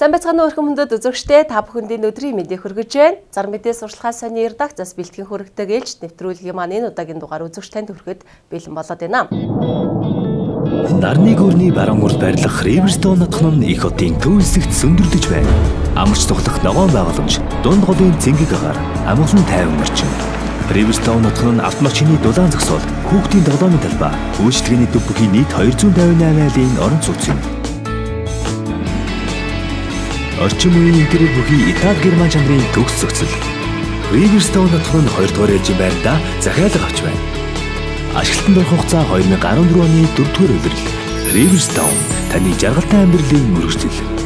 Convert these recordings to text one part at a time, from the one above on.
Сайн байцгаана уу хүмүүст үзэгчдээ та бүхэндээ өдрийн мэндийг хүргэж байна. Зар мэдээ сурчлагын сонины редакцаас бэлтгэн хүргэдэг ээлж нэвтрүүлгийн маань энэ удаагийн дугаар үзэгчтэнд хүрэхэд бэлэн болоод байна. Нарны гүрний баруун урд байрлах Riverstone нутг нь их хотын төвлөсгт сүндэрдэж байна. Амарч тухлах ногоон байгууламж, дунд голын цэнгэг агаар, амгалан тайван орчин. Riverstone нутг нь автомашины дулаан зогсоол, хүүхдийн тоглоомын талбай, үйлчлэгээний төв бүхий нийт 258 айлын орон сууц юм. Орчин үеийн интерьер бүхий Итали Герман чанарын төгс зохицол. Riverstone нутг нь 2 дугаар ээлжийн байранда захиалга авч байна. Ашиглалтанд орох хугацаа 2014 оны 4 дугаар улирал. Riverstone таны жаргалтай амьдралын мөрөгжил.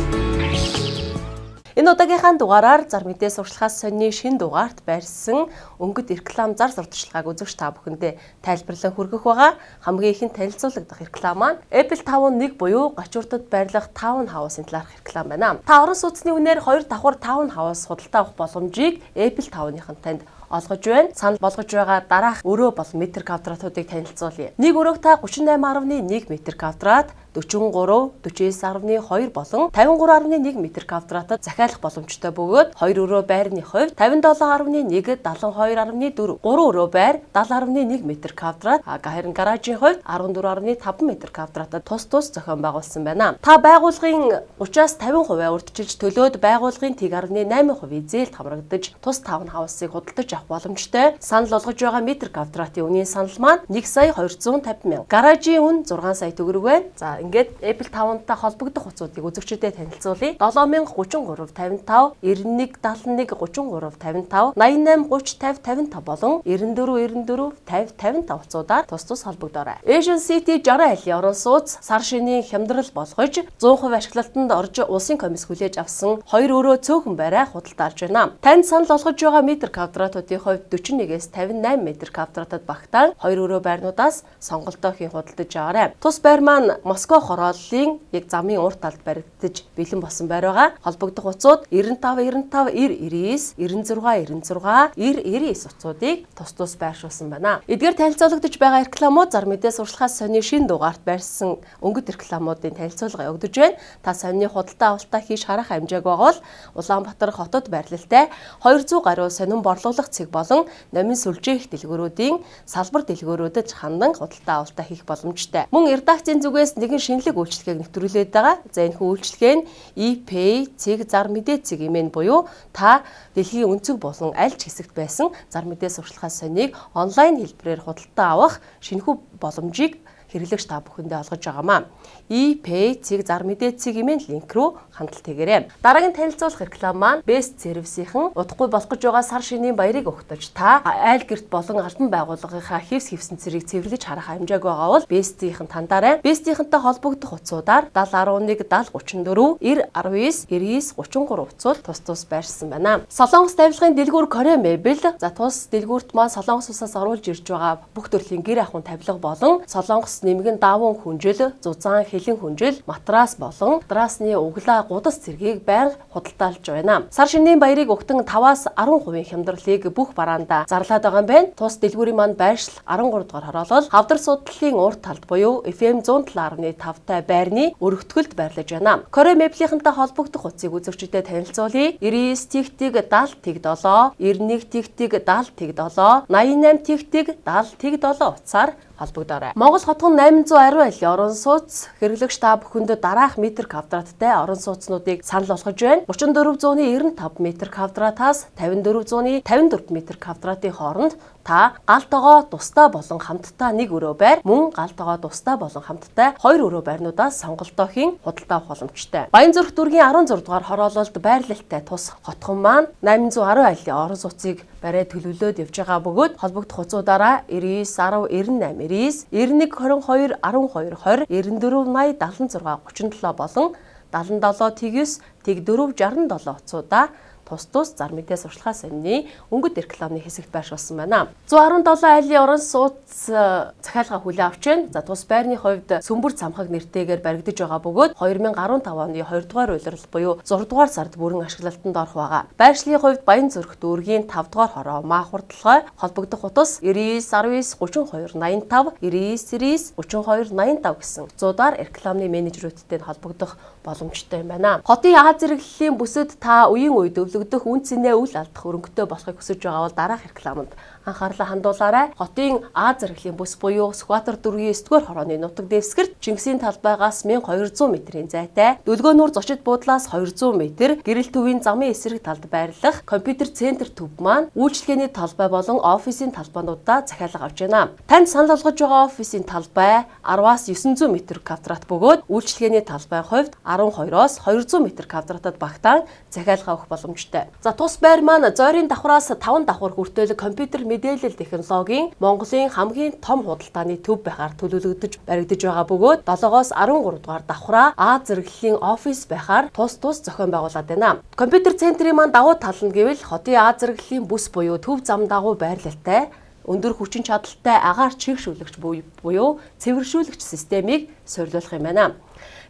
Энэ удаагийнхаа дугаараар зар мэдээ сурчлагаас сонины шинэ дугаарт байрсан өнгөт реклам зар сурталчилгааг үзэгч та бүхэндээ тайлбарлан хүргэх байгаа. Хамгийн ихэнд танилцуулагдах реклам маань Apple Town 1 буюу Гачуурдад байрлах Town House-ын талаарх реклам байна. Та орон сууцны үнээр 2 давхар Town House худалдаа авах боломжийг Apple Town-ийн танд олгож байна. Санал болгож байгаа дараах өрөө бол метр квадратуудыг танилцуулъя. Нэг өрөөг та 38.1 метр квадрат, 43, 49.2 болон 53.1 метр квадратад захиалах боломжтой бөгөөд 2 өрөө байрны хувьд 57.1, 72.4, 3 өрөө байр 70.1 метр квадрат, харин гаражийн хувьд 14.5 метр квадратад тус зохион байгуулсан байна. Та байгууллагын 30-аас 50% урьдчилж төлөөд байгууллагын 1.8% зээлд хамрагдаж тус таунхаусыг худалдаж авах боломжтой. Санал болгож байгаа метр квадратын үнийн санал маань 1,250,000. Гаражийн үн 6 сая төгрөг байна. За ингээд Apple Town-тай холбогдох хуцуудыг үзэгчдэд танилцуулъя. 703355, 9171 33 55, 88 30 50 55 болон 94 90 50 55 хуцуудаар тус холбогдоорой. Asian City 60 айлын орон сууц сар шинийн хямдрал болгож 100% ашиглалтанд орж улсын комисс хүлээж авсан 2 өрөө цөөхөн байраа худалдаалж байна. Танд санал болгож байгаа метр квадратуудын хувьд 41-ээс 58 метр квадратад багтаан 2 өрөө байрнуудаас сонголтоо хийн худалдаж аваарай. Тус байр маань Москва хорооллын яг замын урт талд баригдаж бэлэн болсон байр байгаа. Холбогдох хуцууд 95 95 99 96 96 99 хуцуудыг тус байршуулсан байна. Эдгээр танилцуулагдж байгаа рекламууд зар мэдээ сурчлагаас сонины шинэ дугаарт байрсан өнгөт рекламуудын танилцуулга өгдөж байна. Та сонины худалдаа авалтаа хийж харах хэмжээг байгаа бол Улаанбаатар хотод байрлалтай 200 гаруй сонин борлуулах цэг болон номин сүлжээх дэлгүүрүүдийн салбар дэлгүүрүүдэд хандан худалдаа авалтаа хийх боломжтой. Мөн редакцийн зүгээс нэгэн шинэлэг үйлчлэгийг нэвтрүүлээд байгаа. За энэ үйлчлэгээ нь ePay цэг зар мэдээ цэг имэн буюу та дэлхийн өнцөг болон аль ч хэсэгт байсан зар мэдээ сурчлагаас соннийг онлайн хэлбэрээр худалдаа авах шинэхүү боломжийг хэрэглэгч та бүхэндээ олгож байгаамаа. ePay цэг зар мэдээ цэг имэн линк рүү хандлт хийгээрэй. Дараагийн танилцуулах реклам маань Best Service-ийн удахгүй болох гэж байгаа сар шинийн баярыг өгтөж та айл гэрт болон албан байгууллагынхаа хэвсэн цэрийг цэвэрлэж харах хэмжээг байгаа бол Best-ийн тандаарай. Best-ийнхэнтэй холбогдох хуцуудаар 7011 7034 919 99 33 хуцууд тус байршсан байна. Солонгос тавилгын дэлгүүр Korea Mebel за тус дэлгүүрт маань Солонгос улсаас оруулж ирж байгаа бүх төрлийн гэр ахуйн тавилга болон Солонгос нэмгэн даван хүнжил, зузаан хилэн хүнжил, матрас болон матрасны углаа гудас зэргийг байнга худалдаалж байна. Сар шинийн баярыг өгтөн 5-аас 10% хямдралыг бүх бараанда зарлаад байгаа юм байна. Тус дэлгүүрийн маань байршил 13 дугаар хороолол хавдар судлалын урт талд буюу FM 107.5-тай байрны өргөтгөлд байрлаж байна. Korea Mebel-ийнхэнтэй холбогдох хуцыг үзэгчдэд танилцуулъя. 99 тэгтэг 70 тэг 7, 91 тэгтэг 70 тэг 7, 88 тэгтэг 70 тэг 7 утсаар холбогдоорой. Монгол хотгон 810 айлын орон сууц хэрэглэгч та бүхэнд дараах метр квадраттай орон сууцнуудыг санал болгож байна. 3495 метр квадратаас 5454 метр квадратын хооронд та галтогоо тусдаа болон хамтдаа нэг өрөө байр, мөн галтогоо тусдаа болон хамтдаа 2 өрөө байрнуудаас сонголтоо хийн худалдаа авах боломжтой. Баянзүрх дүүргийн 16 дугаар хороололд байрлалтай тус хотгон маань 810 айлын орон сууцыг барай төлөвлөөд явж байгаа бөгөөд холбогдох хуцуудаараа 99 10 98 99 91 22 12 20 94 80 76 37 болон 77 9 тэг 4 67 хуцуудаа тус зар мэдээ сурталчилгаа сонины өнгөт рекламны хэсэгт байршуулсан байна. 117 айлын орон сууц захиалга хүлээн авч байна. За тус байрны хувьд Сүмбэр цамхаг нэртэйгээр баригдаж байгаа бөгөөд 2015 оны 2 дугаар улирал буюу 6 дугаар сард бүрэн ашиглалтанд орох байгаа. Байршлын хувьд Баян зүрх дүүргийн 5 дугаар хороо Маахур толгой холбогдох утас 99 19 32 85 99 32 85 гэсэн зуудаар рекламны менежерүүдтэй холбогдох боломжтой юм байна. Хотын Аз зэрэглэлийн бүсэд та үеийн үед өвлөгдөх үн цэнэ үл алдах өрөнгөтэй болохыг хүсэж байгаа бол дараах рекламанд анхаарлаа хандуулаарай. Хотын Аз зэрэглэлийн бүс буюу Сүхбаатар дүүргийн 9-р хорооны нутаг дэвсгэрт Чингисийн талбайгаас 1200 м-ийн зайтай, Дөлгөөнүүр зочид буудлаас 200 м, гэрэл төвийн замын эсрэг талд байрлах компьютер центр төв маань үйлчлэгээний талбай болон офисын талбайнуудаа захиалга авч байна. Танд санал болгож байгаа офисын талбай 10-аас 900 м2 бөгөөд үйлчлэгээний талбай хувьд 12-оос 200 м2-д багтаан захиалга авах боломжтой. За тус байр маань зойрын давхраас 5 давхар хүртэл компьютер мэдээлэл технологийн Монголын хамгийн том худалдааны төв байхаар төлөвлөгдөж баригдаж байгаа бөгөөд 7-оос 13 дугаар давхраа Аз зэрэглэлийн офис байхаар тус зохион байгуулад байна. Компьютер центрийн маань давуу тал нь гэвэл хотын Аз зэрэглэлийн бүс буюу төв зам дагуу байрлалтай, өндөр хүчин чадалтай агаар чигшүүлэгч буюу цэвэршүүлэгч системийг суйрлуулах юм байна.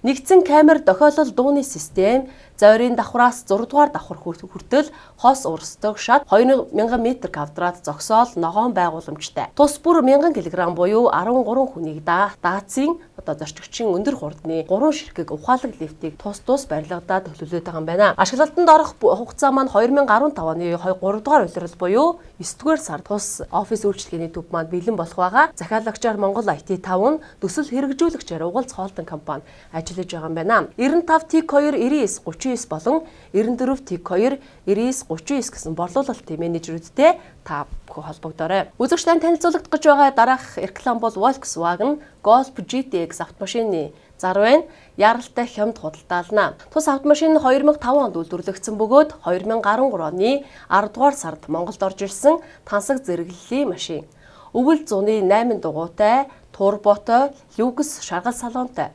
Нэгдсэн камер дохиолол дууны систем, зойрын давхраас 6 дугаар давхар хүртэл хос урсдаг шат 2000 м2 зогсоол ногоон байгууламжтай. Тус бүр 1000 кг буюу 13 хүнийг даацын зорчигчийн өндөр хурдны 3 ширхэг ухаалаг лифтийг тус барилгадаад төлөвлөд байгаа юм байна. Ашиглалтанд орох хугацаа маань 2015 оны 3 дугаар улирал буюу 9 дугаар сард тус офис үйлчлэгээний төв маань бэлэн болох байгаа. Захиалагчаар Монгол IT5 нь төсөл хэрэгжүүлэгчээр Угалц Холдинг компани ажиллаж байгаа юм байна. 95 TIC2 99 39 болон 94 TIC2 99 39 гэсэн борлуулалтын менежерүүдтэй та холбогдоорой. Үзэгчдийн танилцуулгад гэж байгаа дараах реклам бол Volkswagen Golf GTX автомашины зар байна. Яралтай хямд худалдаална. Тус автомашин 2005 онд үйлдвэрлэгдсэн бөгөөд 2013 оны 10 дугаар сард Монголд орж ирсэн тансаг зэрэглэлийн машин. Өвөл 108 дугуйтай, турботой, люкс шаргал салонтой.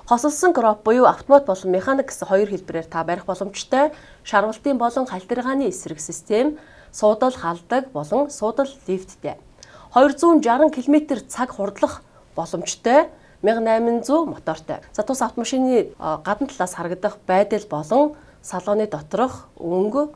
Хосолсон кроп буюу автомат болон механик гэсэн хоёр хэлбэрээр та барих боломжтой. Шарвалтын болон хальтаргааны эсрэг систем, суудал халдаг болон суудал лифттэй. 260 км цаг хурдлах боломжтой 1800 мотортой. За тус автомашины гадна талаас харагдах байдал болон салоны доторх өнгө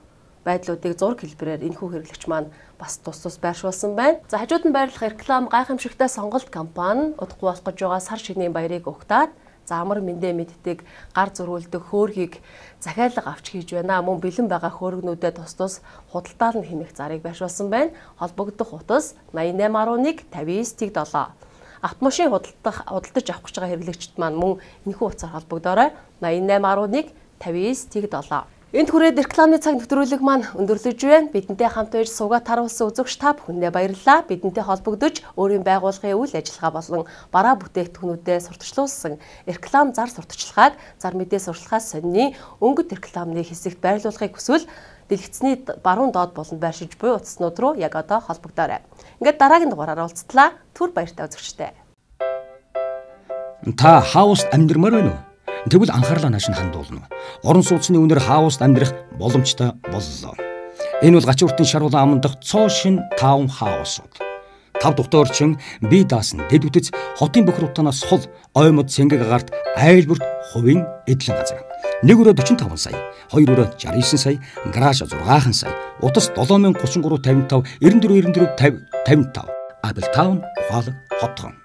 байдлуудыг зураг хэлбэрээр энэхүү хэрэглэгч маань бас тус байршуулсан байна. За хажууд нь байрлах реклам гайхамшигтай сонголт компани удахгүй болох гэж байгаа сар шинийн баярыг угтаад амар мэндэ мэддэг гар зөрүүлдэг хөөргийг захиалга авч хийж байна. Мөн бэлэн байгаа хөөргнүүдэд тус худалдаална хэмээх зарыг байршуулсан байна. Холбогдох утас 8811 59-7. Автомашин худалдаж авах гэж байгаа хэрэглэгчид маань мөн энэхүү утсаар холбогдоорой 8811 59-7. Энд хүрээд рекламны цаг нэвтрүүлэг маань өндөрлөж байна. Бидэнтэй хамт байж суугаад харуулсан үзэгч та бүхэндээ баярлалаа. Бидэнтэй холбогдож өөрийн байгууллагын үйл ажиллагаа болон бараа бүтээгдэхүүнүүдэд сурталчлуулсан реклам зар сурталчилгааг зар мэдээ сурталчилгаа сонины өнгөт рекламны хэсэгт байрлуулахыг хүсвэл дэлгэцний баруун доод болонд байршиж буй утаснууд руу яг одоо холбогдоорой. Ингээд дараагийн дугаараар уулзтлаа. Түр баяртай үзэгчтэй. Та хауст амьдрмаар байна уу? Тэгвэл анхаарлаа нааш нь хандуулна. Орон сууцны үнээр хауст амьдрах боломжтой боллоо. Энэ бол Гачууртын шаруулан амандах цоо шин таун хаусууд. 5 дугтаа орчин бие даасан дэд үтэц хотын бүх рутанаас сул оймод цэнгэг агарт айлбарт хувийн эдлэн газар. 1 өрөө 45 сая, 2 өрөө 69 сая, гараж 6 сая, утас 7033 55, 94 94 55. Абел таун ухаалаг хотхон.